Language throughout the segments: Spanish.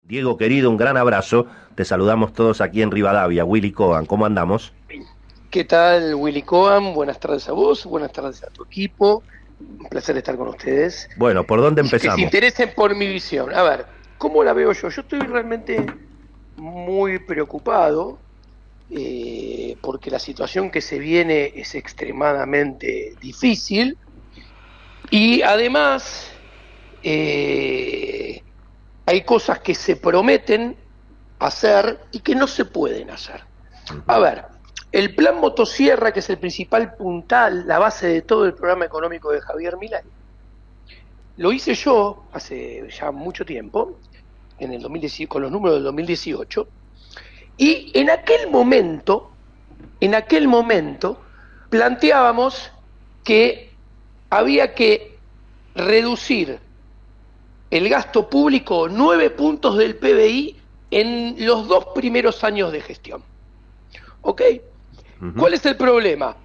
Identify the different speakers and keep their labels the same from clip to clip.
Speaker 1: Diego querido, un gran abrazo. Te saludamos todos aquí en Rivadavia. Willy Cohen, ¿cómo andamos?
Speaker 2: ¿Qué tal, Willy Cohen? Buenas tardes a vos, buenas tardes a tu equipo. Un placer estar con ustedes.
Speaker 1: Bueno, ¿por dónde
Speaker 2: Y que se
Speaker 1: empezamos?
Speaker 2: interesen por mi visión. A ver, ¿cómo la veo yo? Yo estoy realmente muy preocupado porque la situación que se viene es extremadamente difícil y además hay cosas que se prometen hacer y que no se pueden hacer. A ver, el plan motosierra, que es el principal puntal, la base de todo el programa económico de Javier Milei, lo hice yo hace ya mucho tiempo, en el 2010, con los números del 2018, y en aquel momento planteábamos que había que reducir el gasto público 9 puntos del PBI en los 2 primeros años de gestión. ¿Ok? ¿Cuál es el problema?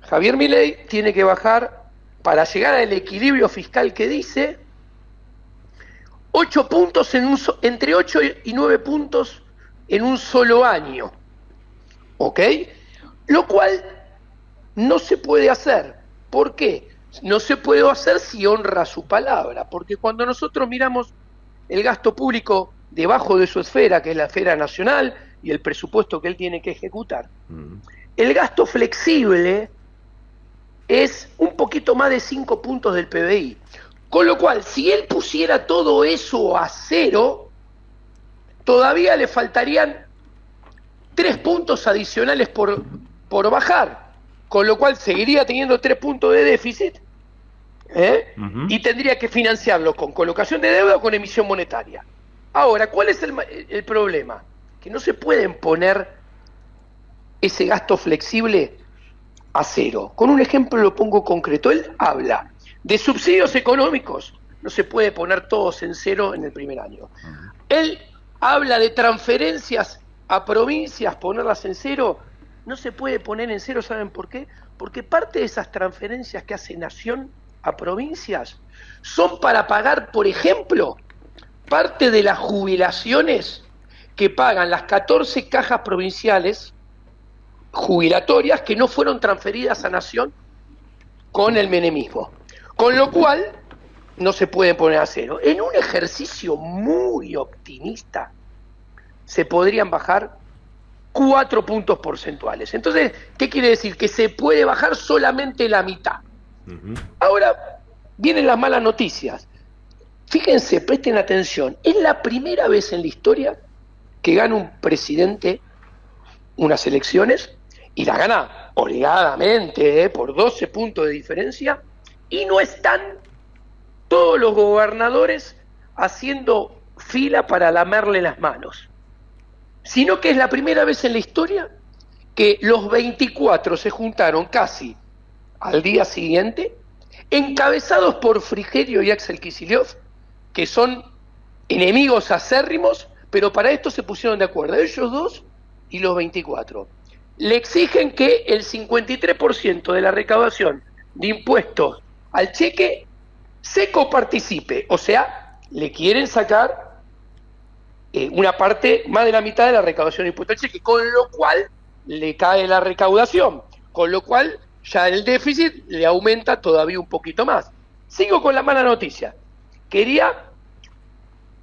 Speaker 2: Javier Milei tiene que bajar, para llegar al equilibrio fiscal que dice, 8 puntos entre 8 y 9 puntos en un solo año. ¿Ok? Lo cual no se puede hacer. ¿Por qué? No se puede hacer si honra su palabra, porque cuando nosotros miramos el gasto público debajo de su esfera, que es la esfera nacional, y el presupuesto que él tiene que ejecutar, el gasto flexible es un poquito más de 5 puntos del PBI. Con lo cual, si él pusiera todo eso a cero, todavía le faltarían 3 puntos adicionales por bajar. Con lo cual seguiría teniendo 3 puntos de déficit, y tendría que financiarlo con colocación de deuda o con emisión monetaria. Ahora, ¿cuál es el problema? Que no se pueden poner ese gasto flexible a cero. Con un ejemplo lo pongo concreto. Él habla de subsidios económicos, no se puede poner todos en cero en el primer año. Él habla de transferencias a provincias, ponerlas en cero, no se puede poner en cero. ¿Saben por qué? Porque parte de esas transferencias que hace Nación a provincias son para pagar, por ejemplo, parte de las jubilaciones que pagan las 14 cajas provinciales jubilatorias que no fueron transferidas a Nación con el menemismo. Con lo cual, no se pueden poner a cero. En un ejercicio muy optimista, se podrían bajar 4 puntos porcentuales. Entonces, ¿qué quiere decir? Que se puede bajar solamente la mitad. Ahora, vienen las malas noticias. Fíjense, presten atención. Es la primera vez en la historia que gana un presidente unas elecciones y la gana holgadamente, por 12 puntos de diferencia, y no están todos los gobernadores haciendo fila para lamerle las manos, sino que es la primera vez en la historia que los 24 se juntaron casi al día siguiente, encabezados por Frigerio y Axel Kicillof, que son enemigos acérrimos, pero para esto se pusieron de acuerdo, ellos dos y los 24. Le exigen que el 53% de la recaudación de impuestos al cheque se coparticipe, o sea, le quieren sacar una parte, más de la mitad de la recaudación de impuestos al cheque, con lo cual le cae la recaudación, con lo cual ya el déficit le aumenta todavía un poquito más. Sigo con la mala noticia. Quería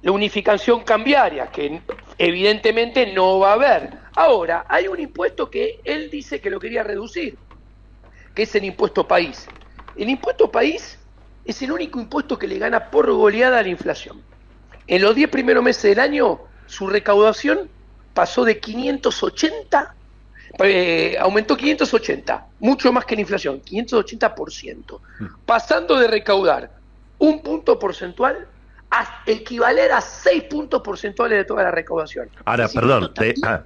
Speaker 2: la unificación cambiaria, que evidentemente no va a haber. Ahora, hay un impuesto que él dice que lo quería reducir, que es el impuesto país. El impuesto país es el único impuesto que le gana por goleada a la inflación. En los 10 primeros meses del año, su recaudación pasó de 580, aumentó 580, mucho más que la inflación, 580%, pasando de recaudar un punto porcentual a equivaler a 6 puntos porcentuales de toda la recaudación.
Speaker 1: Ahora, perdón,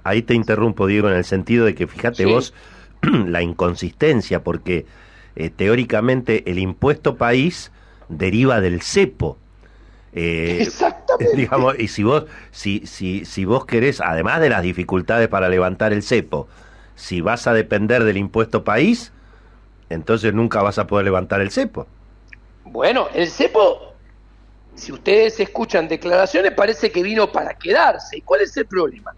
Speaker 1: ahí te interrumpo, Diego, en el sentido de que fíjate
Speaker 2: Sí.
Speaker 1: vos la inconsistencia, porque teóricamente el impuesto país deriva del cepo.
Speaker 2: Exactamente.
Speaker 1: Digamos, y si vos querés, además de las dificultades para levantar el cepo, si vas a depender del impuesto país, entonces nunca vas a poder levantar el cepo.
Speaker 2: Bueno, el cepo si ustedes escuchan declaraciones, parece que vino para quedarse. ¿Y cuál es el problema?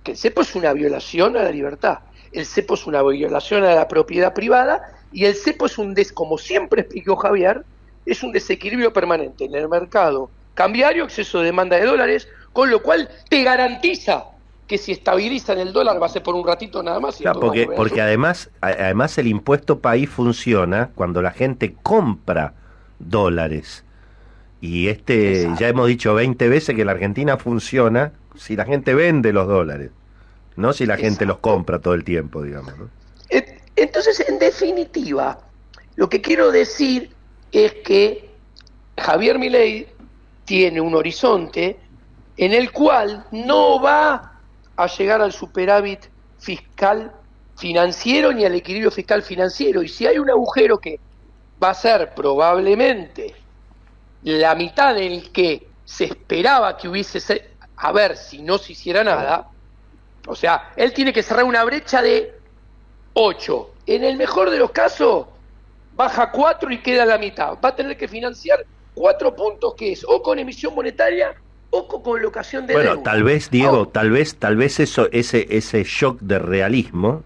Speaker 2: Que el cepo es una violación a la libertad, el cepo es una violación a la propiedad privada, y el cepo es como siempre explicó Javier, es un desequilibrio permanente en el mercado cambiario, exceso de demanda de dólares, con lo cual te garantiza que si estabilizan el dólar va a ser por un ratito nada más. Y
Speaker 1: Claro, porque además el impuesto país funciona cuando la gente compra dólares. Y ya hemos dicho 20 veces que la Argentina funciona si la gente vende los dólares, no si la gente los compra todo el tiempo, digamos, ¿no?
Speaker 2: Entonces, en definitiva, lo que quiero decir es que Javier Milei tiene un horizonte en el cual no va a llegar al superávit fiscal financiero ni al equilibrio fiscal financiero. Y si hay un agujero que va a ser probablemente la mitad del que se esperaba que hubiese, a ver si no se hiciera nada, o sea, él tiene que cerrar una brecha de 8. En el mejor de los casos, baja 4 y queda la mitad. Va a tener que financiar 4 puntos, que es o con emisión monetaria o con colocación de deuda.
Speaker 1: Tal vez, Diego, tal vez ese shock de realismo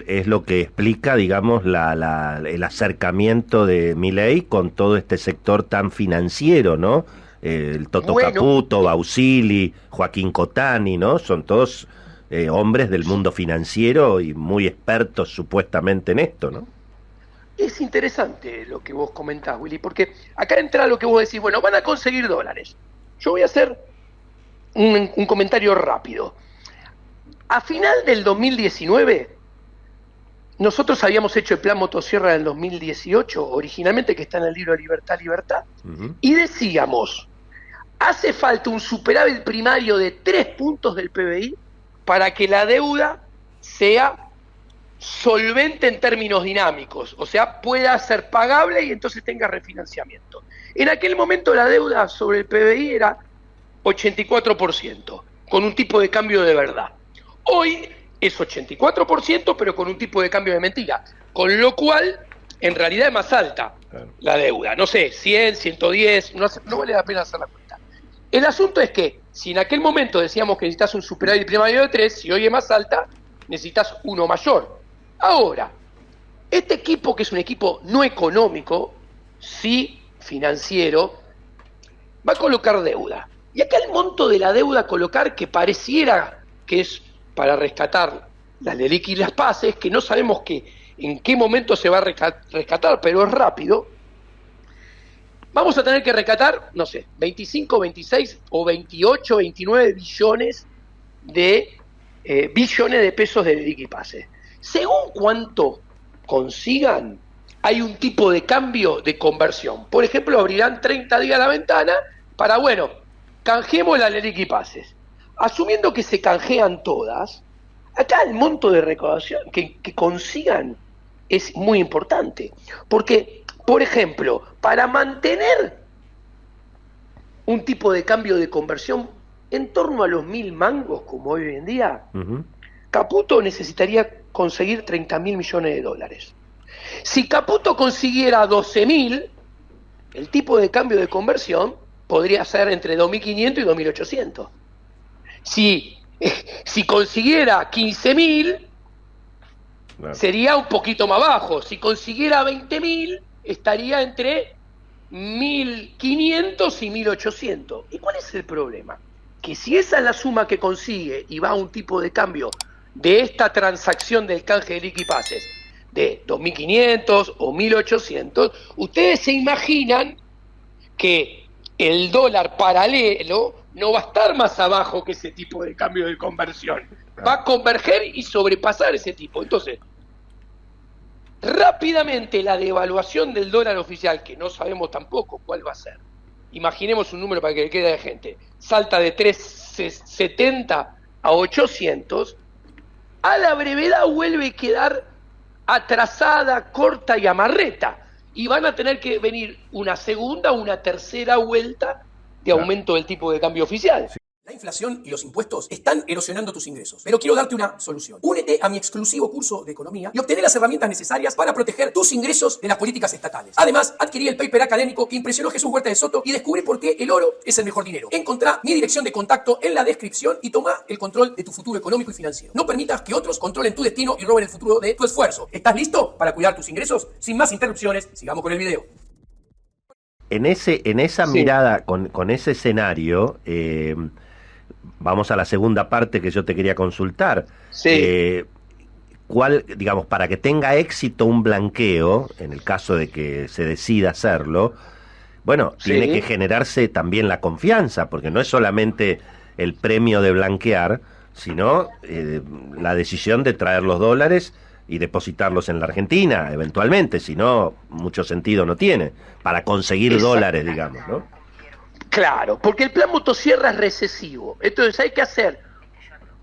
Speaker 1: es lo que explica, digamos, el acercamiento de Milei con todo este sector tan financiero, ¿no? El Toto Caputo, Bausili, Joaquín Cotani, ¿no? Son todos hombres del mundo financiero y muy expertos supuestamente en esto, ¿no?
Speaker 2: Es interesante lo que vos comentás, Willy, porque acá entra lo que vos decís, bueno, van a conseguir dólares. Yo voy a hacer un comentario rápido. A final del 2019, nosotros habíamos hecho el plan motosierra del 2018, originalmente, que está en el libro Libertad, Libertad, y decíamos, hace falta un superávit primario de 3 puntos del PBI para que la deuda sea solvente en términos dinámicos, o sea, pueda ser pagable y entonces tenga refinanciamiento. En aquel momento la deuda sobre el PBI era 84%, con un tipo de cambio de verdad. Hoy es 84%, pero con un tipo de cambio de mentira, con lo cual en realidad es más alta la deuda, no sé, 100, 110, no vale la pena hacer la cuenta. El asunto es que si en aquel momento decíamos que necesitas un superávit primario de 3, si hoy es más alta, necesitas uno mayor. Ahora, este equipo, que es un equipo no económico, sí financiero, va a colocar deuda. Y acá el monto de la deuda a colocar, que pareciera que es para rescatar las LELIQ y las PACES, que no sabemos en qué momento se va a rescatar, pero es rápido, vamos a tener que rescatar, no sé, 25, 26 o 28, 29 billones de pesos de LELIQ y PACES. Según cuánto consigan, hay un tipo de cambio de conversión. Por ejemplo, abrirán 30 días la ventana para, bueno, canjeemos la LELIQ y PACES. Asumiendo que se canjean todas, acá el monto de recaudación que consigan es muy importante. Porque, por ejemplo, para mantener un tipo de cambio de conversión en torno a los 1.000 mangos, como hoy en día, Caputo necesitaría conseguir 30.000 millones de dólares. Si Caputo consiguiera 12.000, el tipo de cambio de conversión podría ser entre 2.500 y 2.800. Si consiguiera 15.000, sería un poquito más bajo. Si consiguiera 20.000, estaría entre 1.500 y 1.800. ¿Y cuál es el problema? Que si esa es la suma que consigue y va a un tipo de cambio de esta transacción del canje de LELIQ y PACES de 2.500 o 1.800, ustedes se imaginan que el dólar paralelo no va a estar más abajo que ese tipo de cambio de conversión. Va a converger y sobrepasar ese tipo. Entonces, rápidamente la devaluación del dólar oficial, que no sabemos tampoco cuál va a ser, imaginemos un número para que le quede de gente, salta de 370 a 800, a la brevedad vuelve a quedar atrasada, corta y amarreta, y van a tener que venir una segunda o una tercera vuelta de aumento del tipo de cambio oficial.
Speaker 3: La inflación y los impuestos están erosionando tus ingresos, pero quiero darte una solución. Únete a mi exclusivo curso de economía y obtener las herramientas necesarias para proteger tus ingresos de las políticas estatales. Además, adquirí el paper académico que impresionó a Jesús Huerta de Soto y descubrí por qué el oro es el mejor dinero. Encontrá mi dirección de contacto en la descripción y toma el control de tu futuro económico y financiero. No permitas que otros controlen tu destino y roben el futuro de tu esfuerzo. ¿Estás listo para cuidar tus ingresos? Sin más interrupciones, sigamos con el video.
Speaker 1: En esa mirada, con ese escenario, vamos a la segunda parte que yo te quería consultar.
Speaker 2: Sí.
Speaker 1: ¿Cuál, digamos, para que tenga éxito un blanqueo, en el caso de que se decida hacerlo, bueno,
Speaker 2: Sí.
Speaker 1: tiene que generarse también la confianza, porque no es solamente el premio de blanquear, sino la decisión de traer los dólares y depositarlos en la Argentina, eventualmente, si no, mucho sentido no tiene, para conseguir dólares, digamos, ¿no?
Speaker 2: Claro, porque el plan motosierra es recesivo. Entonces hay que hacer,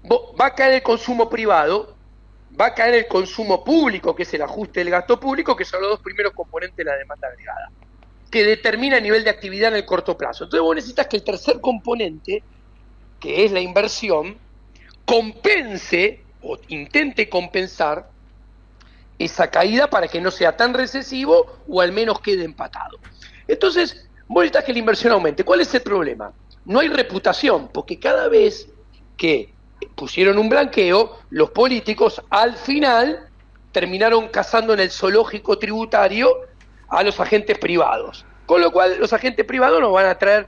Speaker 2: va a caer el consumo privado, va a caer el consumo público, que es el ajuste del gasto público, que son los dos primeros componentes de la demanda agregada, que determina el nivel de actividad en el corto plazo. Entonces vos necesitas que el tercer componente, que es la inversión, compense o intente compensar esa caída para que no sea tan recesivo o al menos quede empatado. Entonces, vos necesitas que la inversión aumente. ¿Cuál es el problema? No hay reputación, porque cada vez que pusieron un blanqueo, los políticos al final terminaron cazando en el zoológico tributario a los agentes privados. Con lo cual los agentes privados nos van a traer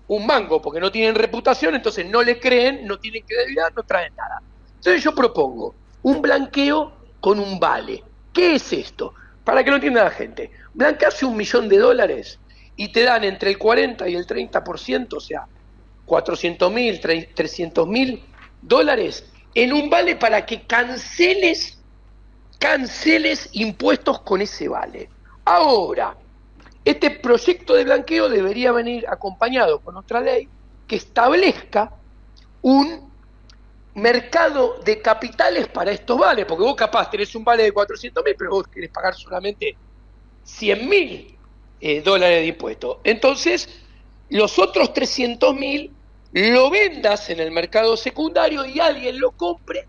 Speaker 2: un mango, porque no tienen reputación, entonces no le creen, no tienen credibilidad, no traen nada. Entonces yo propongo un blanqueo con un vale. ¿Qué es esto? Para que lo entienda la gente. Blanquearse $1.000.000 y te dan entre el 40 y el 30%, o sea, 400.000, 300.000 dólares en un vale para que canceles impuestos con ese vale. Ahora, este proyecto de blanqueo debería venir acompañado con otra ley que establezca un mercado de capitales para estos vales, porque vos capaz tenés un vale de 400.000, pero vos querés pagar solamente 100.000 dólares de impuestos. Entonces, los otros 300.000 lo vendas en el mercado secundario y alguien lo compre,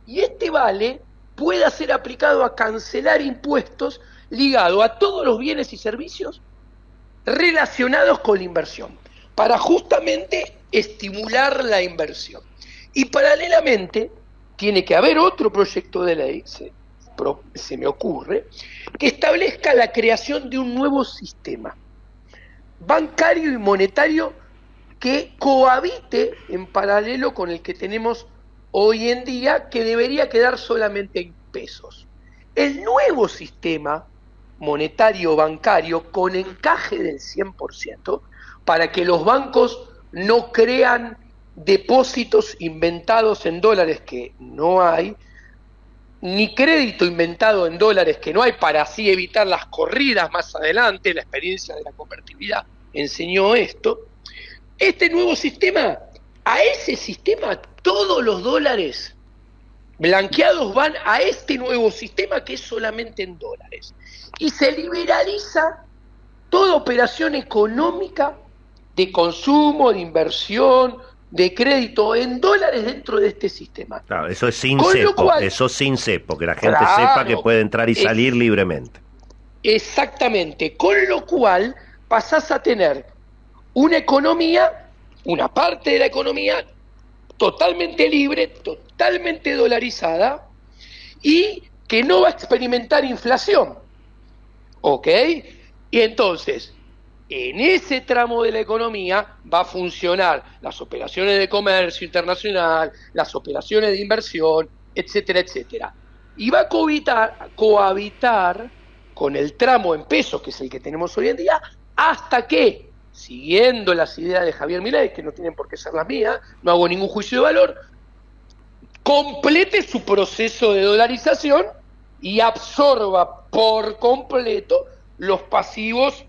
Speaker 2: y este vale pueda ser aplicado a cancelar impuestos ligado a todos los bienes y servicios relacionados con la inversión, para justamente estimular la inversión. Y paralelamente tiene que haber otro proyecto de ley, se me ocurre, que establezca la creación de un nuevo sistema bancario y monetario que cohabite en paralelo con el que tenemos hoy en día, que debería quedar solamente en pesos. El nuevo sistema monetario bancario con encaje del 100%, para que los bancos no crean depósitos inventados en dólares que no hay, ni crédito inventado en dólares que no hay, para así evitar las corridas más adelante. La experiencia de la convertibilidad enseñó esto. Este nuevo sistema, a ese sistema todos los dólares blanqueados van a este nuevo sistema que es solamente en dólares. Y se liberaliza toda operación económica de consumo, de inversión, de crédito en dólares dentro de este sistema.
Speaker 1: Claro, eso es sin
Speaker 2: Con
Speaker 1: cepo,
Speaker 2: lo cual,
Speaker 1: eso sin cepo, que la gente
Speaker 2: claro,
Speaker 1: sepa que puede entrar y salir libremente.
Speaker 2: Exactamente, con lo cual pasás a tener una economía, una parte de la economía totalmente libre, totalmente dolarizada y que no va a experimentar inflación. ¿Ok? Y entonces, en ese tramo de la economía va a funcionar las operaciones de comercio internacional, las operaciones de inversión, etcétera, etcétera. Y va a cohabitar con el tramo en pesos, que es el que tenemos hoy en día, hasta que, siguiendo las ideas de Javier Milei, que no tienen por qué ser las mías, no hago ningún juicio de valor, complete su proceso de dolarización y absorba por completo los pasivos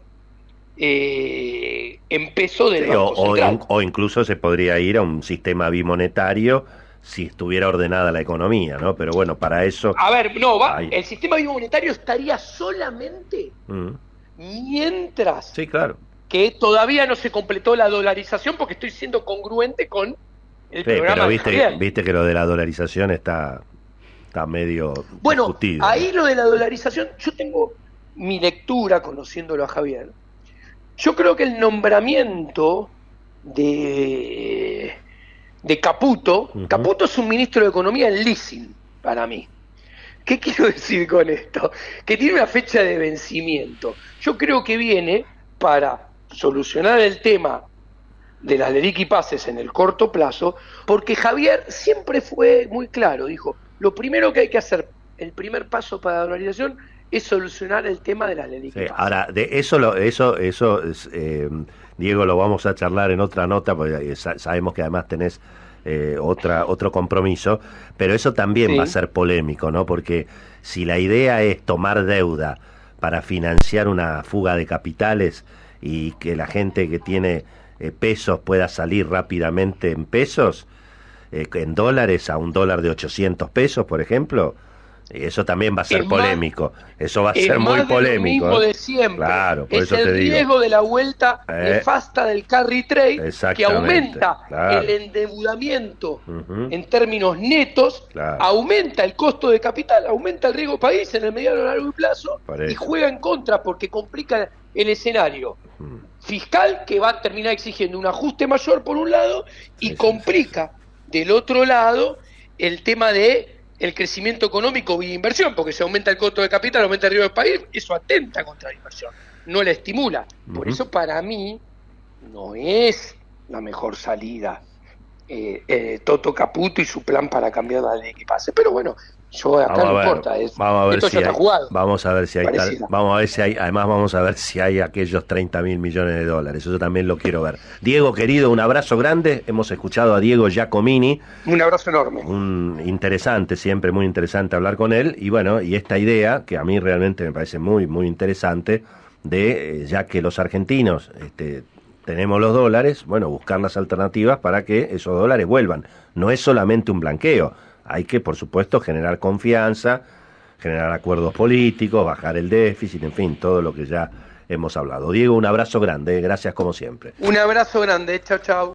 Speaker 2: en peso del Banco Central.
Speaker 1: O incluso se podría ir a un sistema bimonetario si estuviera ordenada la economía, ¿no? Pero bueno, para eso...
Speaker 2: A ver, no, el sistema bimonetario estaría solamente mientras
Speaker 1: sí, claro,
Speaker 2: que todavía no se completó la dolarización, porque estoy siendo congruente con el
Speaker 1: Sí,
Speaker 2: programa
Speaker 1: pero
Speaker 2: de Javier.
Speaker 1: viste que lo de la dolarización está medio
Speaker 2: Bueno,
Speaker 1: discutido,
Speaker 2: ahí
Speaker 1: ¿no?
Speaker 2: lo de la dolarización, yo tengo mi lectura conociéndolo a Javier. Yo creo que el nombramiento de, de Caputo,
Speaker 1: Ujú.
Speaker 2: Caputo es un ministro de Economía en leasing, para mí. ¿Qué quiero decir con esto? Que tiene una fecha de vencimiento. Yo creo que viene para solucionar el tema de las LELIQ y pases en el corto plazo, porque Javier siempre fue muy claro, dijo, lo primero que hay que hacer, el primer paso para la dolarización es solucionar el tema de las LELIQ
Speaker 1: Sí,
Speaker 2: y pases.
Speaker 1: ahora, de eso, eso es, Diego, lo vamos a charlar en otra nota, porque sabemos que además tenés otro compromiso, pero eso también va a
Speaker 2: Sí,
Speaker 1: ser polémico, ¿no? Porque si la idea es tomar deuda para financiar una fuga de capitales y que la gente que tiene pesos pueda salir rápidamente en pesos, en dólares, a un dólar de 800 pesos, por ejemplo, eso también va a ser
Speaker 2: es más,
Speaker 1: polémico. Eso va a
Speaker 2: es
Speaker 1: ser muy
Speaker 2: más de lo
Speaker 1: polémico,
Speaker 2: mismo
Speaker 1: ¿eh?
Speaker 2: de siempre.
Speaker 1: Claro, por
Speaker 2: Es
Speaker 1: eso
Speaker 2: el
Speaker 1: te digo.
Speaker 2: riesgo de la vuelta
Speaker 1: Eh,
Speaker 2: nefasta del carry trade que
Speaker 1: exactamente,
Speaker 2: aumenta el
Speaker 1: claro.
Speaker 2: endeudamiento
Speaker 1: Ujú,
Speaker 2: en términos netos,
Speaker 1: claro,
Speaker 2: aumenta el costo de capital, aumenta el riesgo país en el mediano y largo plazo
Speaker 1: por
Speaker 2: y
Speaker 1: eso.
Speaker 2: juega en contra porque complica el escenario
Speaker 1: Mm,
Speaker 2: fiscal que va a terminar exigiendo un ajuste mayor por un lado y
Speaker 1: sí, sí, sí, sí.
Speaker 2: complica del otro lado el tema de el crecimiento económico vía inversión, porque si aumenta el costo de capital, aumenta el riesgo del país, eso atenta contra la inversión, no la estimula. Por
Speaker 1: Ujú.
Speaker 2: eso para mí no es la mejor salida Toto Caputo y su plan para cambiar la ley que pase. Pero bueno, yo acá
Speaker 1: Vamos
Speaker 2: no
Speaker 1: a ver,
Speaker 2: importa,
Speaker 1: vamos a ver
Speaker 2: esto
Speaker 1: si
Speaker 2: ya está
Speaker 1: hay,
Speaker 2: jugado,
Speaker 1: vamos a ver si hay tal,
Speaker 2: pareciera.
Speaker 1: vamos a ver si hay, además vamos a ver si hay aquellos 30.000 millones de dólares. Eso también lo quiero ver. Diego, querido, un abrazo grande. Hemos escuchado a Diego Giacomini,
Speaker 2: Un abrazo enorme.
Speaker 1: un interesante, siempre muy interesante hablar con él, y bueno, y esta idea, que a mí realmente me parece muy, muy interesante, de, ya que los argentinos tenemos los dólares, bueno, buscar las alternativas para que esos dólares vuelvan. No es solamente un blanqueo, hay que, por supuesto, generar confianza, generar acuerdos políticos, bajar el déficit, en fin, todo lo que ya hemos hablado. Diego, un abrazo grande, gracias como siempre.
Speaker 2: Un abrazo grande, chao, chao.